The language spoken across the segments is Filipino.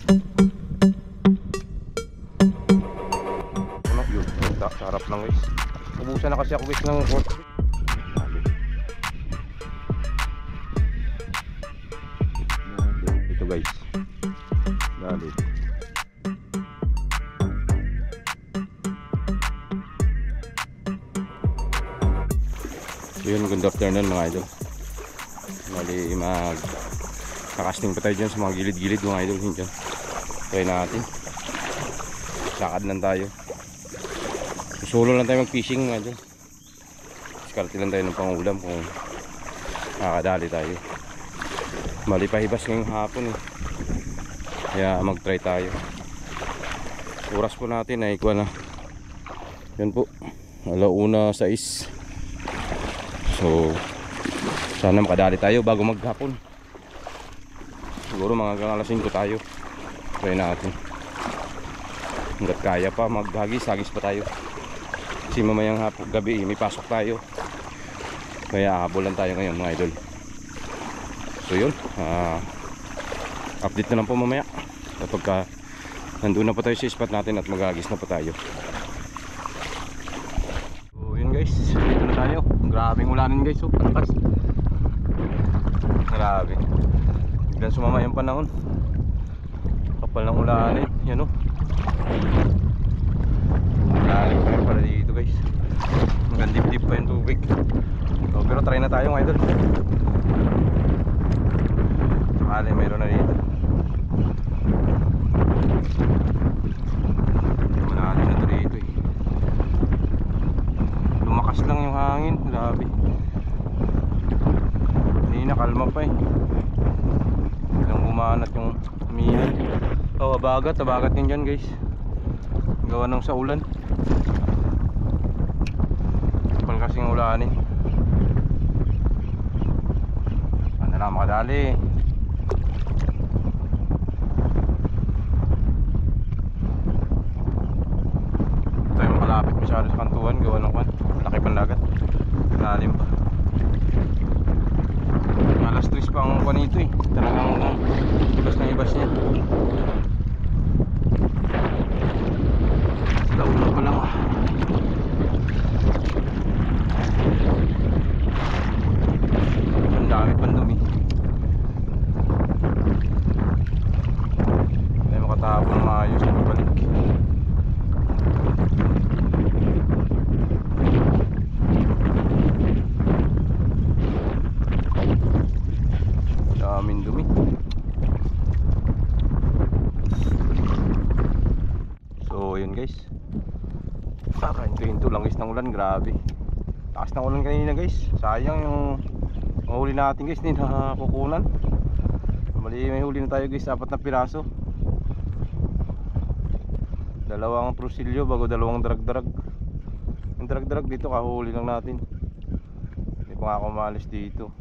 Ano yun? Sa harap lang guys. Ubusan na kasi ako guys ng court. Ito guys. Galit. So yun, good afternoon mga idol. Bali kakasting pa tayo dyan sa mga gilid-gilid mga idol. Dyan try natin, lakad lang tayo, solo lang tayo mag fishing mga idol. Diskarte lang tayo ng pangulam kung nakakadali tayo. Bali pahibas ngayong hapon kaya mag try tayo. Oras po natin ay ikuha na yun po, 1:06. So sana makadali tayo bago maghapon. Siguro mga alas 5 tayo. Try natin. Hanggat kaya pa, maghagis pa tayo. Kasi mamayang gabi may pasok tayo. Kaya habol lang tayo ngayon mga idol. So yun, update na lang po mamaya kapag nandun na po tayo sa spot natin at maghagis na po tayo. So yun guys, dito na tayo. Grabing ulanin guys, oh, palakas. Grabe. Biglang sumama yung panahon. Kapal ng ulanin, yan o. Ulanin pa rin pala dito guys. Magandip-dip pa yung tubig. So, pero try na tayo mga idol. Sakali mayroon na dito. Malalim na ito dito eh. Lumakas lang yung hangin, grabe. Kanina kalma pa eh. Biglang bumanat yung umiyan. Oh, abagat din dyan guys. Gawa ng sa ulan. Kapal kasing ulanin. Ano lang makadali. Tayo malapit masyado sa kantuan. Gawa ng kwan, laki pang dagat. Lalim pa. Alas 3 pa ang kwan ito eh. Talagang ibas na ibas niya. Launa pa lang. Ang dami pang dumi. Hindi makatapon na maayos na pabalik. Daming dumi. So yun guys, hinto lang guys ng ulan. Grabe, taas ng ulan kanina guys. Sayang yung mahuli natin guys, hindi nakakukunan. Mali, may huli na tayo guys, 4 na piraso. Dalawang trusilyo bago dalawang drag-drag. Yung drag-drag dito kahuli lang natin. Hindi pa nga ako maalis dito.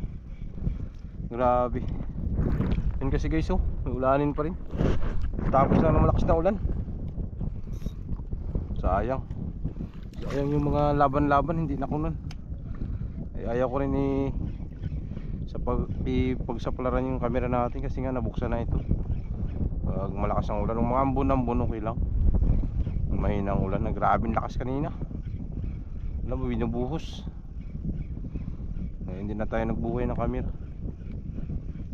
Grabe. Yun kasi guys, oh, may ulanin pa rin. Tapos lang ng malakas na ulan. Sayang. Sayang yung mga laban-laban hindi nakunan. Ayaw ko rin sa pagsaplaran yung camera natin kasi nga nabuksan na ito. Pag malakas ang ulan, yung mga ambon-ambon okay lang. Mahinang ulan, nagrabing lakas kanina. Alam mo, binubuhos. Hindi na tayo nagbuhay ng camera.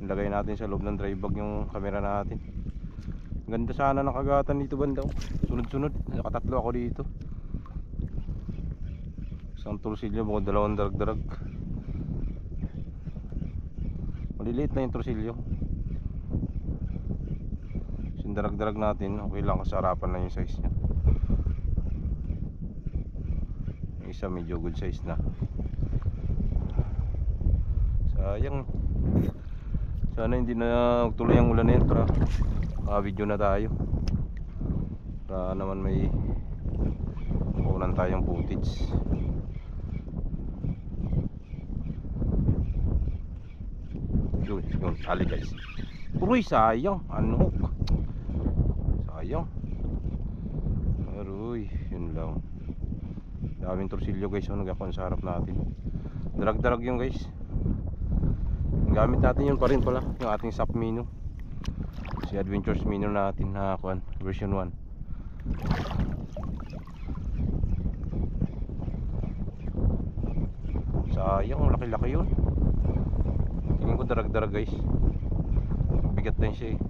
Ilagay natin sa loob ng dry bag yung camera natin. Ganda sana ng kagatan dito banda. Sunod-sunod, nakatatlo ako dito. Isang torsilyo, bukod dalawang darag-darag. Maliliit na yung torsilyo. Yung darag-darag natin, okay lang kasi harapan na yung size nya. Yung isa medyo good size na. Sayang. Sana hindi na magtuloy ang ulan na yun para video na tayo. Para naman may kunan tayong footage. Yun, ali guys. Uy, sayang. Ano? Sayang. Aroy, yun lang. Daming torsilyo guys. Ano gakon sa harap natin. Darag-darag yung guys. Gamit natin yun pa rin pala, yung ating sapmino. Si Adventures Mini natin na version 1. Sayang, laki-laki yun. Tingin ko darag-darag guys. Bigat din siya eh.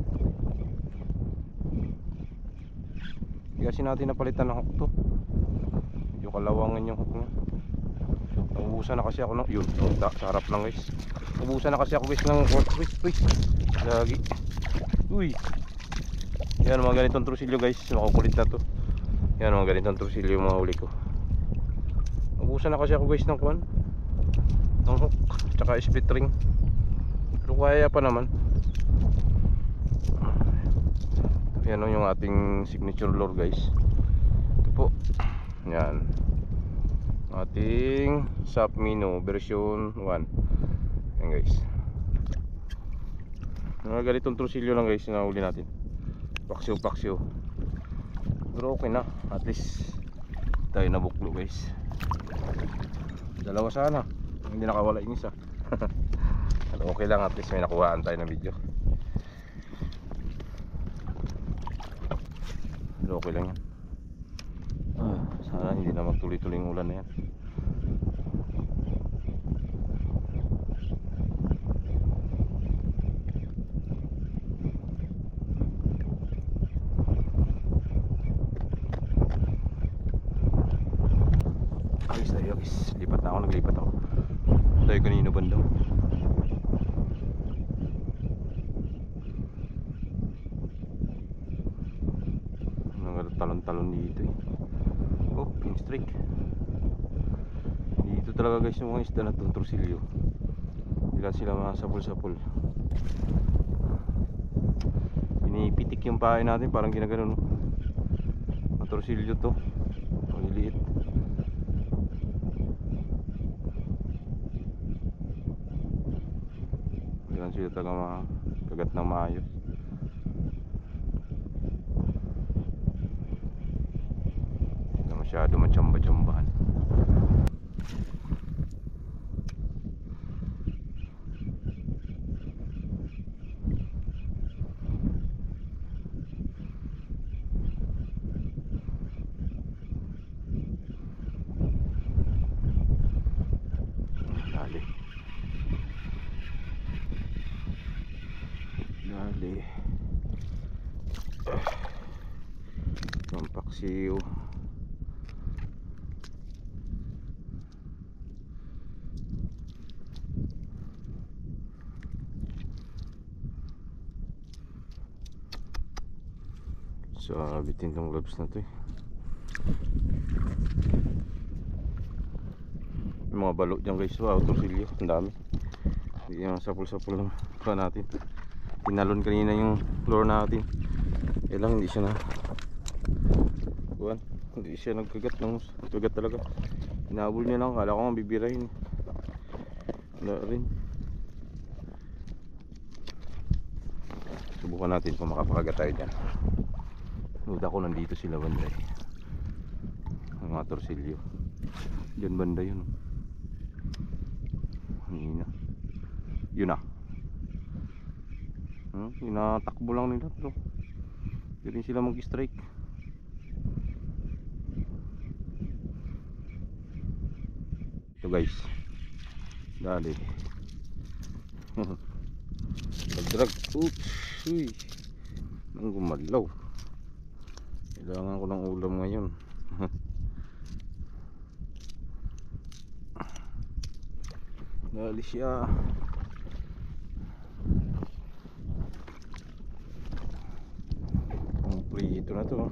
Kasi natin napalitan ng hook to. Yung kalawangan yung hook niya. Ubusan na kasi ako ng yun, sa harap lang guys. Ubusan na kasi ako guys ng lagi. Uy. Yan mga ganitong trusilyo guys, makukulit na to. Yan mga ganitong trusilyo yung mga huli ko. Ubusan na kasi ako guys ng ng hook, tsaka split ring. Pero kaya pa naman. Yan yung ating signature lure guys. Ito po. Yan. Ating SAP Mino version 1. Yan guys. Mga ganitong trusilyo lang guys na huli natin. Paksyo. Pero okay na. At least tayo nabuklo guys. Dalawa sana. Hindi nakawala yung isa. Pero okay lang, at least may nakuhaan tayo ng video. Pero okay lang yan. Sana hindi na magtuloy-tuloy yung ulan na yan. Ayos tayo guys. Naglipat ako. Tayo kanino banda. Talon-talon dito eh. Oh, pinstrick. Dito talaga guys yung mga isda na itong trusilyo. Hindi lang sila mga sapul-sapul. Pinipitik yung pahay natin, parang ginagano no? Mga trusilyo to. Maliliit. Hindi lang sila talaga makagat ng maayos. Masyado machamba-chambahan. Dali. Pampaksiw. So, bitin tong gloves na to eh. Yung mga balot dyan guys, wow, trusilyo, ang dami. Hindi yung sapul-sapul lang pa natin. Tinalon kanina yung lure natin. Kaya lang hindi siya hindi siya nagkagat ng kagat talaga. Hinabol niya lang, kala ko nga bibirahin. Wala rin. Subukan natin kung makapakagat tayo dyan. Nuda ko nandito sila banda eh. Ang mga torsilyo. Diyan banda yun. Hangina. Yun na. Inatakbo lang nila pero hindi rin sila mag-strike. Ito guys. Dali. Nagdrag. Oops. Uy. Nang gumalaw. Kailangan ko ng ulam ngayon. Dali siya. Ito na to.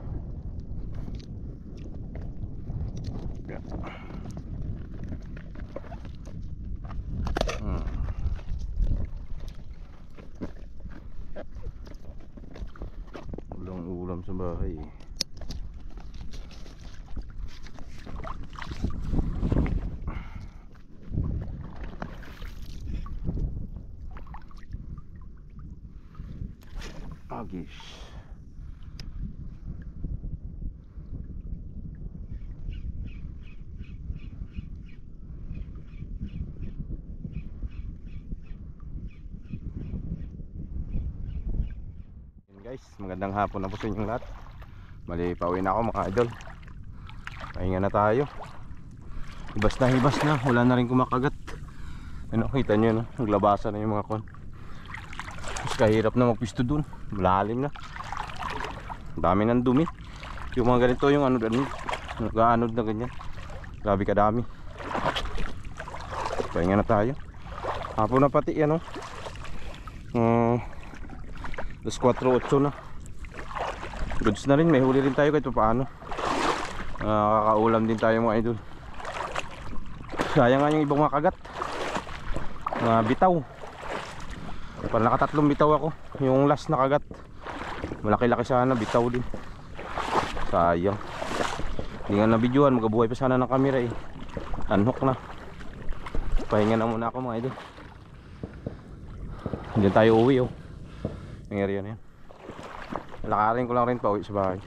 Ulam sa bahay. Agis. Guys, magandang hapon na po sa inyong lahat. Bali, pauwi na ako mga idol. Pahinga na tayo. Hibas na, wala na rin kumakagat. Ano, kita nyo no, naglabasan na yung mga kon. Mas kahirap na magpisto dun, malalim na. Dami ng dumi. Yung mga ganito, yung ano, nag-aanod na ganyan. Grabe kadami. Pahinga na tayo. Hapon na pati yan o. 4:08 na. Goods na rin, may huli rin tayo kahit paano. Kakaulam din tayo mga idol. Sayang nga yung ibang mga kagat. Mga bitaw. Parang nakatatlong bitaw ako. Yung last na kagat, malaki-laki sana, bitaw din. Sayang. Hindi nga na-videoan, magabuhay pa sana ng camera eh. Unhook na. Pahinga na muna ako mga idol. Diyan tayo uwi oh. Ang area na yan. Lakarin ko lang rin pa uwi sa bahay.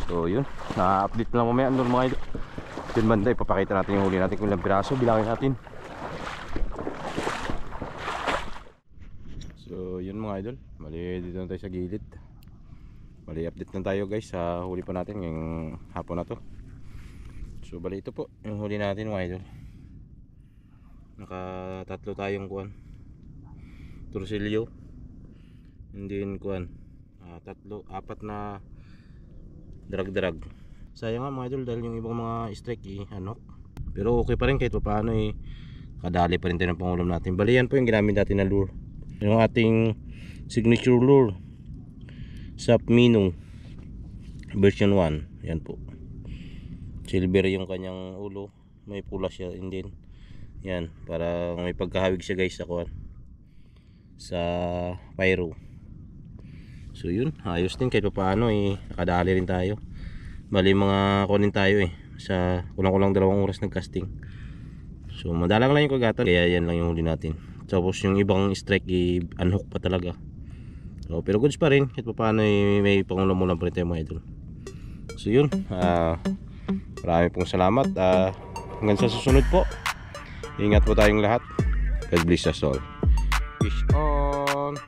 So yun, na-update na lang mamaya doon mga idol. Yun banda, ipapakita natin yung huli natin kung ilang piraso, bilangin natin. So yun mga idol, mali dito na tayo sa gilid. Mali update na tayo guys sa huli pa natin ngayong hapon na to. So bali ito po yung huli natin mga idol. Nakatatlo tayong kuwan, tursilyo, hindi yun kuwan, apat na drag. Sayang nga mga idol dahil yung ibang mga strike ano, pero okay pa rin kahit paano kadali pa rin tayo ng pangulam natin. Bali yan po yung ginamit natin na lure, yung ating signature lure sa Minong version 1. Yan po, silver yung kanyang ulo, may pula siya din. Yan, para may pagkahawig siya guys sa pyro. So yun, ayos din kahit paano nakadali rin tayo. Bali mga kunin tayo sa kulang-kulang 2 oras ng casting. So madalang lang yung kagatan, kaya yan lang yung huli natin. Tapos yung ibang strike unhook pa talaga. So, pero goods pa rin kahit paano may pangulam-ulam pa rin tayo mga idol. So yun, marami pong salamat. Hanggang sa susunod po, ingat po tayong lahat. God bless us all. Fish on.